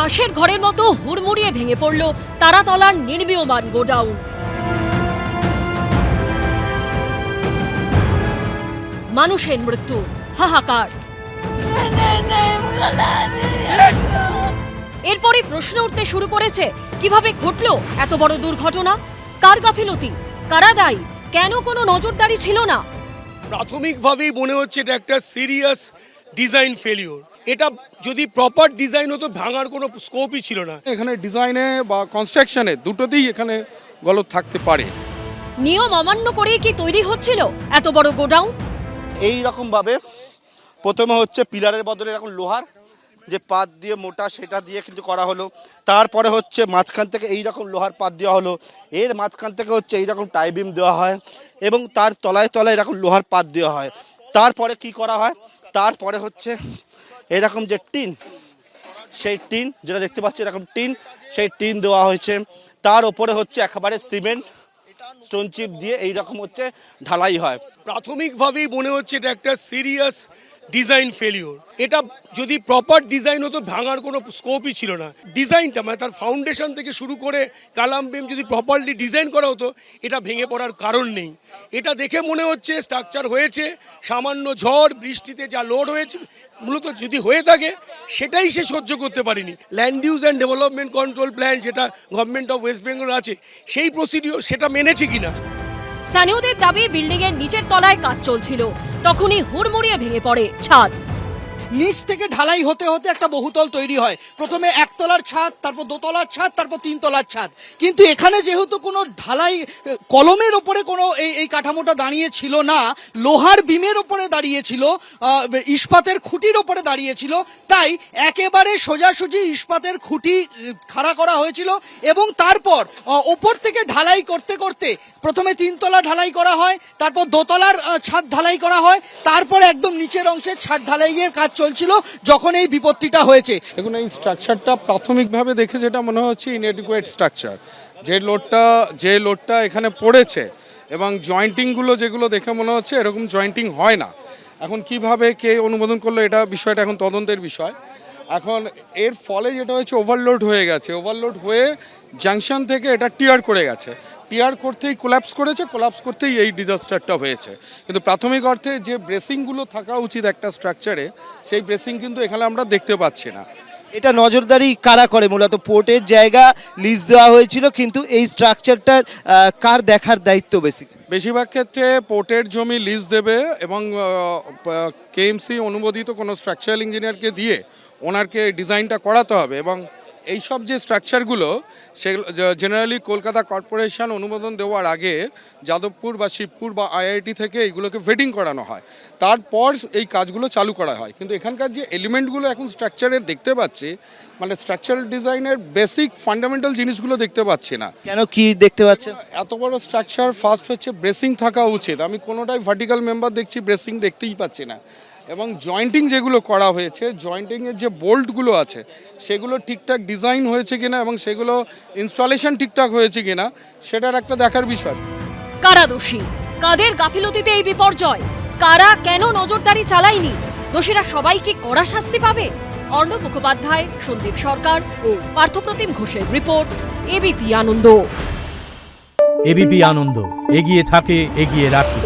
তাসের ঘরের মতো হুড়মুড়িয়ে ভেঙে পড়ল তারাতলার নির্মীয়মান গোডাউন। মানুষের মৃত্যু, হাহাকার। এরপরই প্রশ্ন উঠতে শুরু করেছে, কিভাবে ঘটল এত বড় দুর্ঘটনা? কার গাফিলতি? কারা দায়ী? কেন কোনো নজরদারি ছিল না? প্রাথমিকভাবেই মনে হচ্ছে এটা একটা সিরিয়াস ডিজাইন ফেলিওর। এটা যদি প্রপার ডিজাইন হতো ভাঙার কোনো স্কোপই ছিল না। এখানে ডিজাইনে বা কনস্ট্রাকশনে দুটোতেই এখানে গলদ থাকতে পারে। নিয়ম অমান্য করেই কি তৈরি হচ্ছিল এত বড় গোডাউন? এই রকমভাবে প্রথমে হচ্ছে পিলারের বদলে এরকম লোহার যে পাত দিয়ে মোটা সেটা দিয়ে কিন্তু করা হলো। তারপরে হচ্ছে মাঝখান থেকে এই রকম লোহার পাত দেওয়া হলো, এর মাঝখান থেকে হচ্ছে এই রকম টাইবিম দেওয়া হয় এবং তার তলায় তলায় এরকম লোহার পাত দেওয়া হয়। তারপরে কি করা হয়, তারপরে হচ্ছে এরকম যে টিন, সেই টিন যেটা দেখতে পাচ্ছি এরকম টিন, সেই টিন দেওয়া হয়েছে। তার ওপরে হচ্ছে একেবারে সিমেন্ট স্টোন চিপ দিয়ে এইরকম হচ্ছে ঢালাই হয়। প্রাথমিকভাবেই মনে হচ্ছে এটা একটা সিরিয়াস ডিজাইন ফেলিওর। এটা যদি প্রপার ডিজাইন হতো ভাঙার কোনো স্কোপই ছিল না। ডিজাইনটা মানে তার ফাউন্ডেশন থেকে শুরু করে কালাম বিম যদি প্রপারলি ডিজাইন করা হতো এটা ভেঙে পড়ার কারণ নেই। এটা দেখে মনে হচ্ছে স্ট্রাকচার হয়েছে সামান্য ঝড় বৃষ্টিতে যা লোড হয়েছে, মূলত যদি হয়ে থাকে সেটাই সে সহ্য করতে পারেনি। Land use and development control plan যেটা গভর্নমেন্ট অফ ওয়েস্ট বেঙ্গল আছে, সেই প্রসিডিওর সেটা মেনেছে কিনা। স্থানীয়দের দাবি, বিল্ডিং এর নিচের তলায় কাজ চলছিল, তখনই হুড়মুড়িয়ে ভেঙে পড়ে ছাদ। নিচ থেকে ঢালাই হতে হতে একটা বহুতল তৈরি হয়। প্রথমে একতলার ছাদ, তারপর দোতলার ছাদ, তারপর তিনতলার ছাদ। কিন্তু এখানে যেহেতু কোনো ঢালাই কলমের ওপরে কোনো এই কাঠামোটা দাঁড়িয়ে ছিল না, লোহার বিমের ওপরে দাঁড়িয়েছিল, ইস্পাতের খুঁটির ওপরে দাঁড়িয়েছিল, তাই একেবারে সোজাসুজি ইস্পাতের খুঁটি খাড়া করা হয়েছিল এবং তারপর ওপর থেকে ঢালাই করতে করতে প্রথমে তিনতলা ঢালাই করা হয়, তারপর দোতলার ছাদ ঢালাই করা হয়, তারপর একদম নিচের অংশে ছাদ ঢালাইয়ের কাজ চলছিল যখন এই বিপত্তিটা হয়েছে। দেখুন, এই স্ট্রাকচারটা প্রাথমিকভাবে দেখে যেটা মনে হচ্ছে ইনএডিকুয়েট স্ট্রাকচার। যে লোডটা এখানে পড়েছে এবং জয়েন্টিংগুলো যেগুলো দেখে মনে হচ্ছে এরকম জয়েন্টিং হয় না। এখন কিভাবে কে অনুমোদন করলো এটা বিষয়টা এখন তদন্তের বিষয়। এখন এর ফলে যেটা হয়েছে ওভারলোড হয়ে গেছে, ওভারলোড হয়ে জাংশন থেকে এটা টিয়ার করে গেছে, টিয়ার করতেই কোল্যাপস করেছে, কোল্যাপস করতেই এই ডিজাস্টারটা হয়েছে। কিন্তু প্রাথমিক অর্থে যে ব্রেসিংগুলো থাকা উচিত একটা স্ট্রাকচারে, সেই ব্রেসিং কিন্তু এখানে আমরা দেখতে পাচ্ছি না। এটা নজরদারি কারা করে? মূলত পোর্টের জায়গা লিজ দেওয়া হয়েছিল, কিন্তু এই স্ট্রাকচারটার কার দেখার দায়িত্ব বেশিরভাগ ক্ষেত্রে পোর্টের জমি লিজ দেবে এবং কেএমসি অনুমোদিত কোনো স্ট্রাকচারাল ইঞ্জিনিয়ারকে দিয়ে ওনারকে ডিজাইনটা করাতে হবে। এবং এইসব যে স্ট্রাকচারগুলো সেগুলো জেনারেলি কলকাতা কর্পোরেশন অনুমোদন দেওয়ার আগে যাদবপুর বা শিবপুর বা আইআইটি থেকে এইগুলোকে ভেটিং করানো হয়, তারপর এই কাজগুলো চালু করা হয়। কিন্তু এখানকার যে এলিমেন্টগুলো এখন স্ট্রাকচারের দেখতে পাচ্ছি, মানে স্ট্রাকচারাল ডিজাইনের বেসিক ফান্ডামেন্টাল জিনিসগুলো দেখতে পাচ্ছি না। কেন, কি দেখতে পাচ্ছেন? এত বড় স্ট্রাকচার ফার্স্ট হচ্ছে ব্রেসিং থাকা উচিত। আমি কোনোটাই ভার্টিক্যাল মেম্বার দেখছি, ব্রেসিং দেখতেই পাচ্ছি না। এবং জয়েন্টিং যেগুলো করা হয়েছে, জয়েন্টিংয়ের যে বোল্টগুলো আছে সেগুলো ঠিকঠাক ডিজাইন হয়েছে কিনা এবং সেগুলো ইনস্টলেশন ঠিকঠাক হয়েছে কিনা সেটার একটা দেখার বিষয়। কারা দোষী? কাদের গাফিলতিতে এই বিপর্যয়? কারা কেন নজরদারি চালায়নি? দোষীরা সবাই কি কড়া শাস্তি পাবে? অর্ণব মুখোপাধ্যায়, সন্দীপ সরকার ও পার্থপ্রতিম ঘোষের রিপোর্ট, এবিপি আনন্দ। এবিপি আনন্দ, এগিয়ে থাকে, এগিয়ে রাখে।